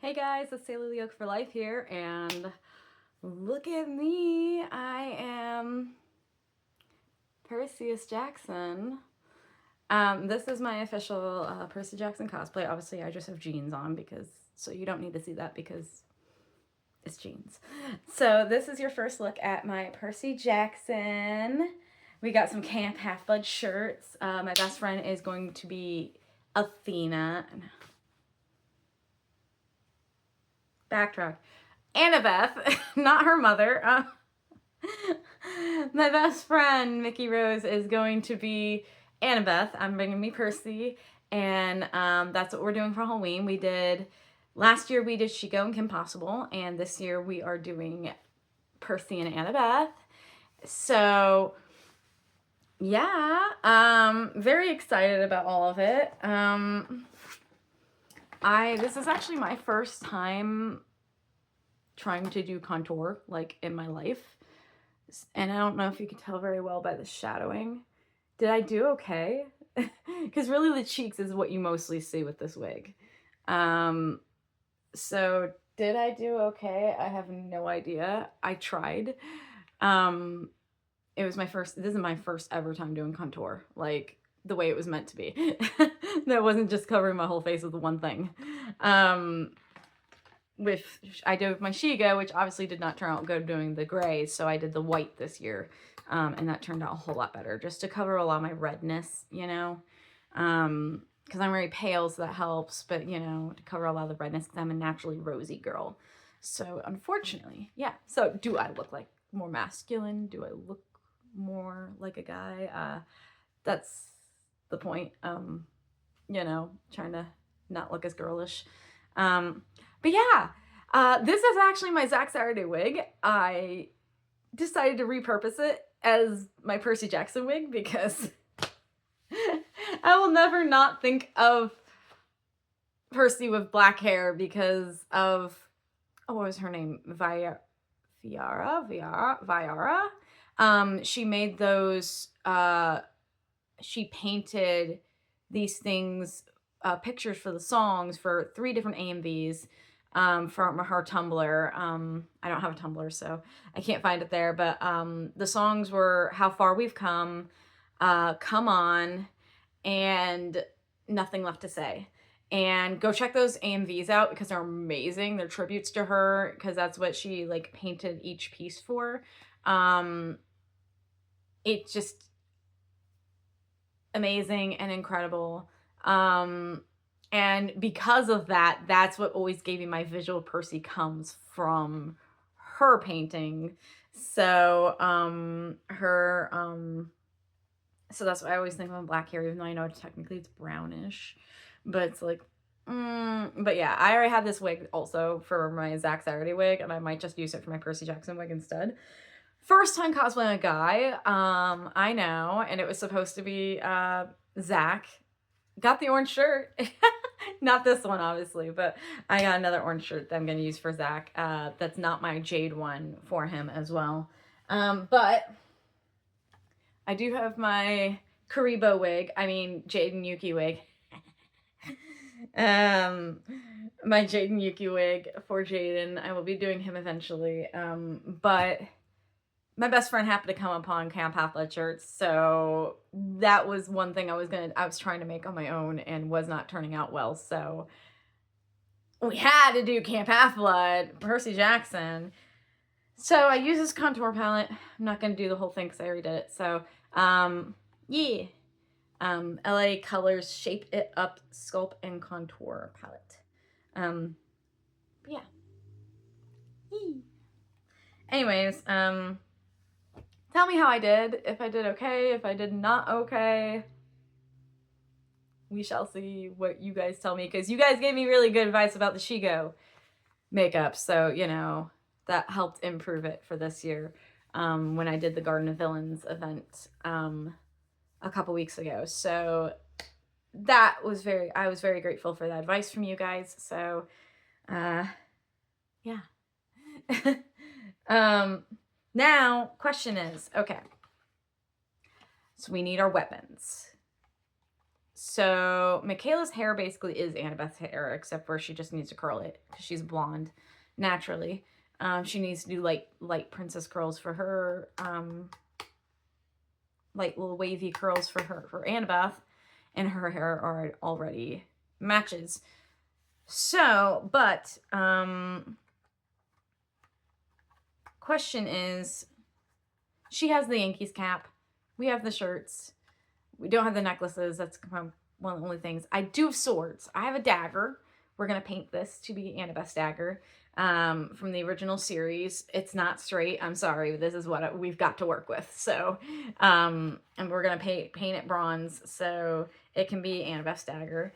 Hey guys, it's Sailor Leoke for Life here, and look at me. I am Percy Jackson. This is my official Percy Jackson cosplay. Obviously, I just have jeans on so you don't need to see that because it's jeans. So this is your first look at my Percy Jackson. We got some Camp Half-Blood shirts. My best friend is going to be Athena. Backtrack. Annabeth, not her mother. My best friend, Mickey Rose, is going to be Annabeth. I'm bringing me Percy, and that's what we're doing for Halloween. Last year we did Chico and Kim Possible, and this year we are doing Percy and Annabeth. So, yeah, very excited about all of it. This is actually my first time trying to do contour, like, in my life. And I don't know if you can tell very well by the shadowing. Did I do okay? Because really the cheeks is what you mostly see with this wig. So did I do okay? I have no idea. I tried. This is my first ever time doing contour, like the way it was meant to be. That wasn't just covering my whole face with one thing. I did my Shiga, which obviously did not turn out good doing the gray, so I did the white this year, and that turned out a whole lot better, just to cover a lot of my redness, because I'm very pale, so that helps, but, to cover a lot of the redness, because I'm a naturally rosy girl. So, unfortunately, yeah. So, do I look like more masculine? Do I look more like a guy? That's the point, trying to not look as girlish. But yeah, this is actually my Zach Saturday wig. I decided to repurpose it as my Percy Jackson wig because I will never not think of Percy with black hair because of, what was her name? Viara. She made those, she painted these things, pictures for the songs for 3 different AMVs. From her Tumblr. I don't have a Tumblr, so I can't find it there, but the songs were How Far We've Come, Come On, and Nothing Left to Say. And go check those AMVs out because they're amazing. They're tributes to her because that's what she painted each piece for. It's just amazing and incredible. And because of that, that's what always gave me my visual Percy comes from her painting. So, so that's why I always think of black hair, even though I know technically it's brownish, but it's but yeah, I already had this wig also for my Zach Saturday wig, and I might just use it for my Percy Jackson wig instead. First time cosplaying a guy, I know, and it was supposed to be, Zach. Got the orange shirt. Not this one, obviously, but I got another orange shirt that I'm going to use for Zach. That's not my jade one for him as well. But I do have my Karibo wig. I mean, Jade and Yuki wig. My Jade and Yuki wig for Jaden. I will be doing him eventually. But my best friend happened to come upon Camp Half-Blood shirts, so that was one thing I was trying to make on my own and was not turning out well, so we had to do Camp Half-Blood, Percy Jackson. So I use this contour palette. I'm not going to do the whole thing because I already did it. So, yeah. LA Colors Shape It Up Sculpt and Contour Palette. Yeah. Yee. Anyways, tell me how I did, if I did okay, if I did not okay. We shall see what you guys tell me, because you guys gave me really good advice about the Shigo makeup, so, that helped improve it for this year, when I did the Garden of Villains event, a couple weeks ago. So I was very grateful for that advice from you guys, so, yeah. Now, question is, okay, so we need our weapons. So Michaela's hair basically is Annabeth's hair, except for she just needs to curl it because she's blonde naturally. She needs to do light princess curls for her, light little wavy curls for Annabeth, and her hair already matches. So, but question is, she has the Yankees cap. We have the shirts. We don't have the necklaces. That's one of the only things. I do have swords. I have a dagger. We're going to paint this to be Annabeth's dagger from the original series. It's not straight. I'm sorry. This is what we've got to work with. So, and we're going to paint it bronze so it can be Annabeth's dagger.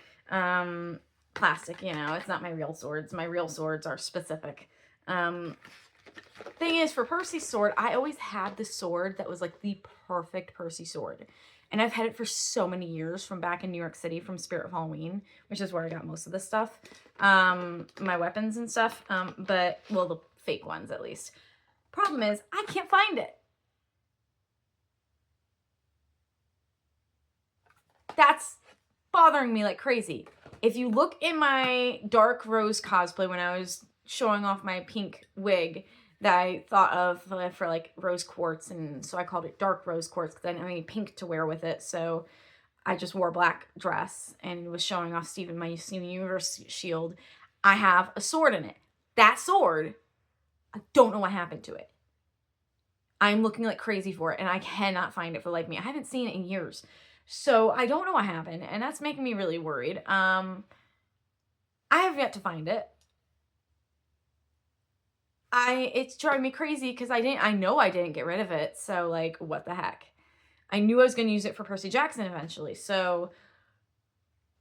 Plastic, you know, it's not my real swords. My real swords are specific. Thing is, for Percy's sword, I always had the sword that was like the perfect Percy sword. And I've had it for so many years, from back in New York City, from Spirit of Halloween, which is where I got most of this stuff. My weapons and stuff. But, well, the fake ones at least. Problem is, I can't find it. That's bothering me like crazy. If you look in my dark rose cosplay when I was showing off my pink wig that I thought of for like rose quartz, and so I called it dark rose quartz because I didn't have any pink to wear with it, so I just wore a black dress and was showing off my Steven Universe shield. I have a sword in it. That sword, I don't know what happened to it. I'm looking like crazy for it, and I cannot find it for like me. I haven't seen it in years. So I don't know what happened, and that's making me really worried. I have yet to find it. It's driving me crazy because I know I didn't get rid of it. So like, what the heck? I knew I was going to use it for Percy Jackson eventually. So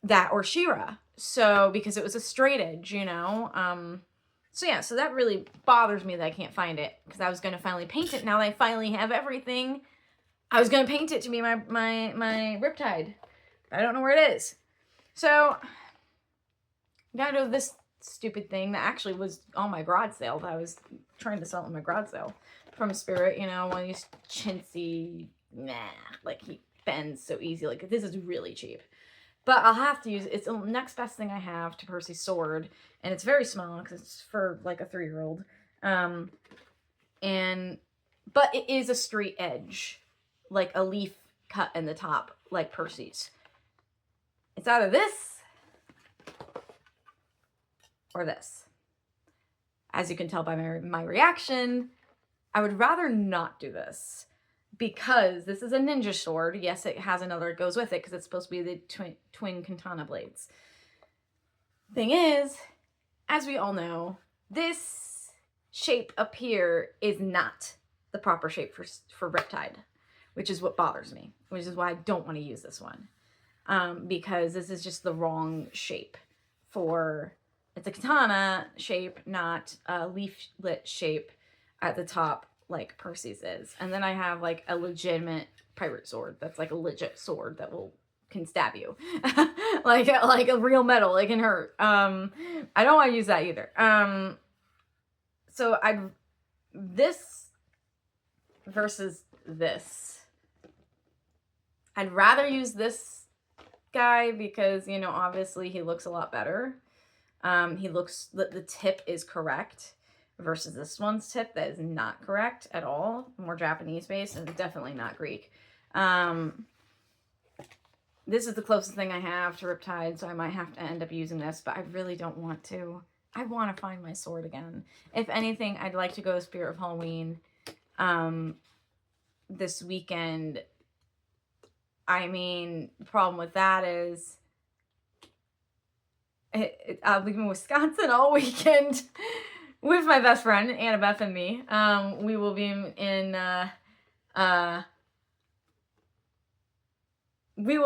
that or She-Ra. So because it was a straight edge, you know. So yeah, so that really bothers me that I can't find it because I was going to finally paint it. Now that I finally have everything, I was going to paint it to be my Riptide. I don't know where it is. So, got to this stupid thing that actually was on my garage sale that I was trying to sell on my garage sale from Spirit, you know, one of these chintzy, like he bends so easy. Like, this is really cheap. But I'll have to use it. It's the next best thing I have to Percy's sword. And it's very small because it's for like a 3-year-old. But it is a straight edge. Like a leaf cut in the top, like Percy's. It's either this or this. As you can tell by my reaction, I would rather not do this because this is a ninja sword. Yes, it has another, it goes with it because it's supposed to be the twin katana blades. Thing is, as we all know, this shape up here is not the proper shape for Riptide, which is what bothers me, which is why I don't want to use this one. Because this is just the wrong shape for, it's a katana shape, not a leaflet shape at the top like Percy's is. And then I have like a legitimate pirate sword that's like a legit sword that can stab you. like a real metal, it can hurt. I don't want to use that either. So this versus this. I'd rather use this guy because, you know, obviously he looks a lot better. The tip is correct versus this one's tip that is not correct at all. More Japanese based and definitely not Greek. This is the closest thing I have to Riptide, so I might have to end up using this, but I really don't want to. I want to find my sword again. If anything, I'd like to go to Spirit of Halloween this weekend. I mean, the problem with that is I'll be in Wisconsin all weekend with my best friend, Annabeth, and me. We will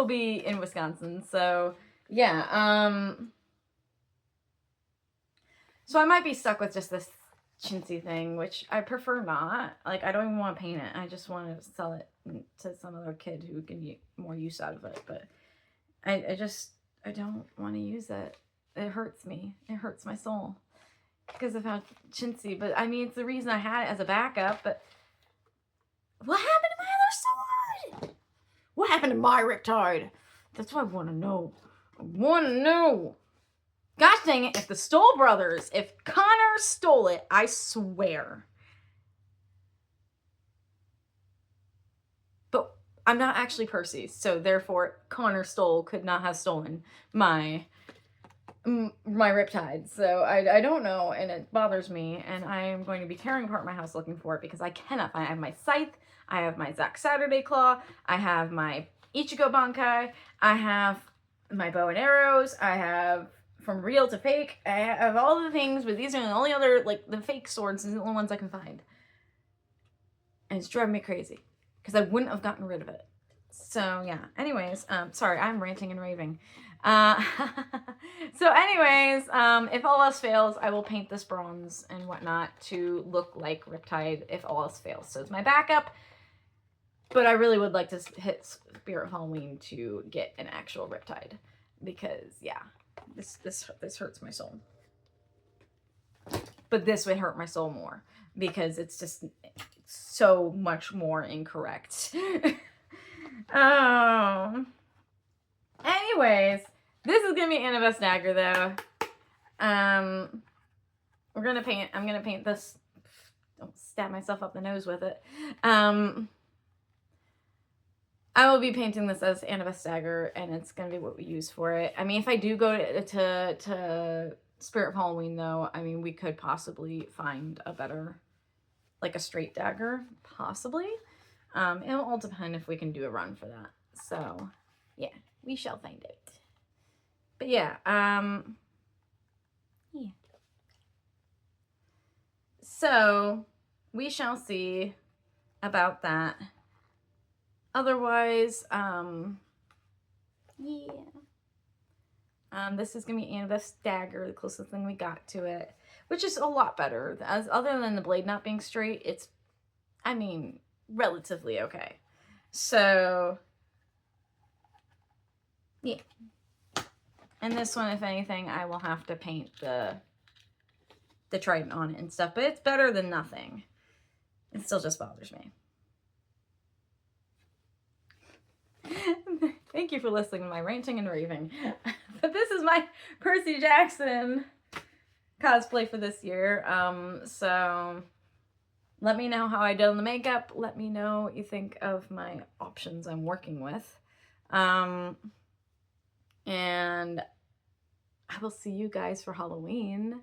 be in Wisconsin. So, yeah. So I might be stuck with just this chintzy thing, which I prefer not. Like, I don't even want to paint it. I just want to sell it to some other kid who can get more use out of it. But I don't want to use it. It hurts me. It hurts my soul because of how chintzy. But I mean, it's the reason I had it as a backup. But what happened to my other sword? What happened to my Riptide? That's what I want to know. I want to know. Gosh dang it, if the Stoll brothers, if Connor stole it, I swear. But I'm not actually Percy, so therefore Connor Stoll could not have stolen my Riptide. So I don't know, and it bothers me, and I am going to be tearing apart my house looking for it because I cannot find it. I have my Scythe, I have my Zack Saturday Claw, I have my Ichigo Bankai, I have my bow and arrows, I have from real to fake, I have all the things, but these are the only other, like, the fake swords are the only ones I can find. And it's driving me crazy because I wouldn't have gotten rid of it. So yeah, anyways, sorry, I'm ranting and raving. So anyways, if all else fails, I will paint this bronze and whatnot to look like Riptide if all else fails. So it's my backup, but I really would like to hit Spirit of Halloween to get an actual Riptide because yeah, this hurts my soul. But this would hurt my soul more because it's just so much more incorrect. Oh. Anyways, this is gonna be Annabeth's dagger though. I'm gonna paint this. Don't stab myself up the nose with it. I will be painting this as Annabeth's dagger, and it's gonna be what we use for it. I mean, if I do go to Spirit of Halloween though, I mean, we could possibly find a better, like a straight dagger, possibly. It'll all depend if we can do a run for that. So, yeah, we shall find out. But yeah, yeah. So, we shall see about that. Otherwise, yeah. This is going to be Annabeth's dagger, the closest thing we got to it, which is a lot better. As other than the blade not being straight, it's, I mean, relatively okay. So yeah, and this one, if anything, I will have to paint the trident on it and stuff, but it's better than nothing. It still just bothers me. Thank you for listening to my ranting and raving. But this is my Percy Jackson cosplay for this year. So let me know how I did on the makeup. Let me know what you think of my options I'm working with. And I will see you guys for Halloween,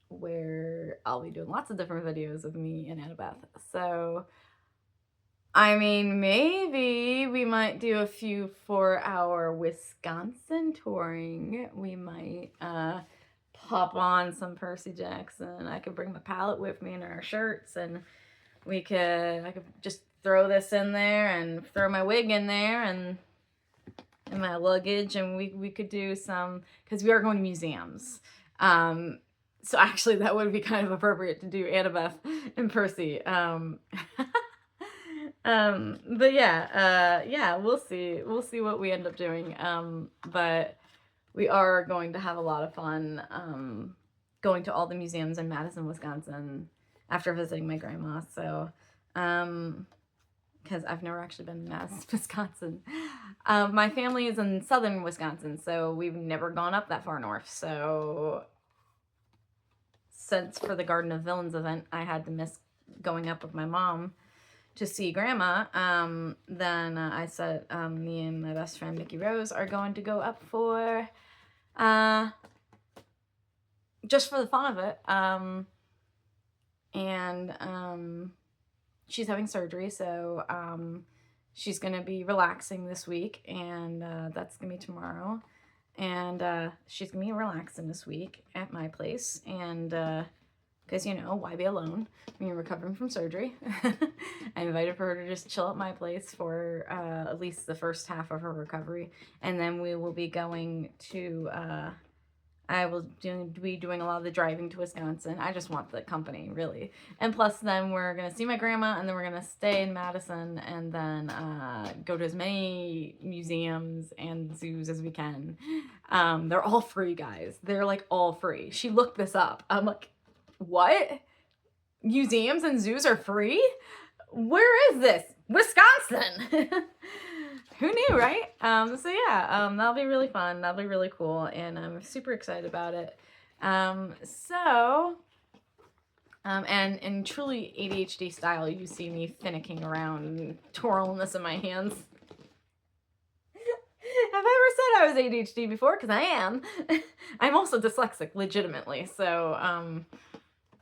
where I'll be doing lots of different videos of me and Annabeth. So, I mean, maybe we might do a few for our Wisconsin touring. We might, pop on some Percy Jackson. I could bring my palette with me and our shirts, and I could just throw this in there and throw my wig in there and my luggage, and we could do some, because we are going to museums. So actually that would be kind of appropriate to do Annabeth and Percy. But yeah, we'll see what we end up doing. But we are going to have a lot of fun going to all the museums in Madison, Wisconsin after visiting my grandma. So, because I've never actually been to Madison, Wisconsin. My family is in southern Wisconsin, so we've never gone up that far north. So, since for the Garden of Villains event, I had to miss going up with my mom to see grandma, then I said me and my best friend Mickey Rose are going to go up for just for the fun of it. And she's having surgery, so she's gonna be relaxing this week, and that's gonna be tomorrow. And she's gonna be relaxing this week at my place, and because, you know, why be alone when you're recovering from surgery? I invited her to just chill at my place for at least the first half of her recovery. And then we will be going to, I will be doing a lot of the driving to Wisconsin. I just want the company, really. And plus then we're going to see my grandma, and then we're going to stay in Madison, and then go to as many museums and zoos as we can. They're all free, guys. They're like all free. She looked this up. I'm like, what? Museums and zoos are free? Where is this? Wisconsin! Who knew, right? So yeah, that'll be really fun. That'll be really cool, and I'm super excited about it. And in truly ADHD style, you see me finicking around and twirling this in my hands. Have I ever said I was ADHD before? Because I am. I'm also dyslexic, legitimately. So,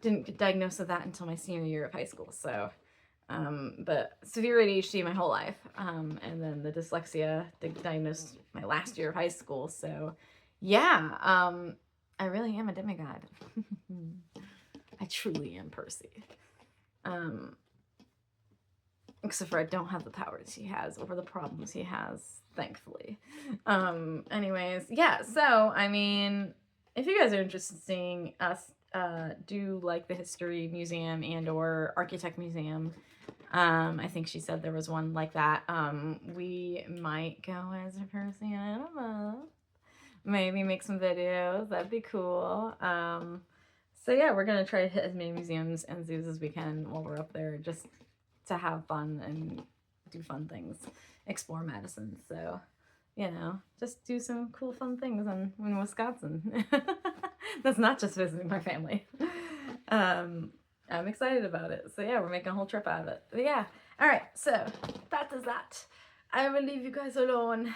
didn't get diagnosed with that until my senior year of high school. So, but severe ADHD my whole life. And then the dyslexia diagnosed my last year of high school. So, yeah, I really am a demigod. I truly am Percy. Except for I don't have the powers he has or the problems he has, thankfully. Anyways, yeah, so, I mean, if you guys are interested in seeing us do, like, the History Museum and or Architect Museum, I think she said there was one like that, we might go as a Percy, I don't know. Maybe make some videos, that'd be cool. So yeah, we're gonna try to hit as many museums and zoos as we can while we're up there, just to have fun and do fun things, explore Madison. So, just do some cool fun things in Wisconsin. That's not just visiting my family. I'm excited about it. So yeah, we're making a whole trip out of it. But yeah, all right. So that is that. I will leave you guys alone.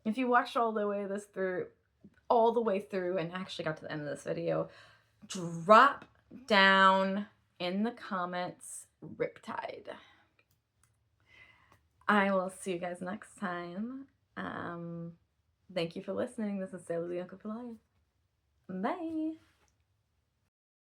If you watched all the way through and actually got to the end of this video, drop down in the comments Riptide. I will see you guys next time. Thank you for listening. This is Sailor the Uncle Bye.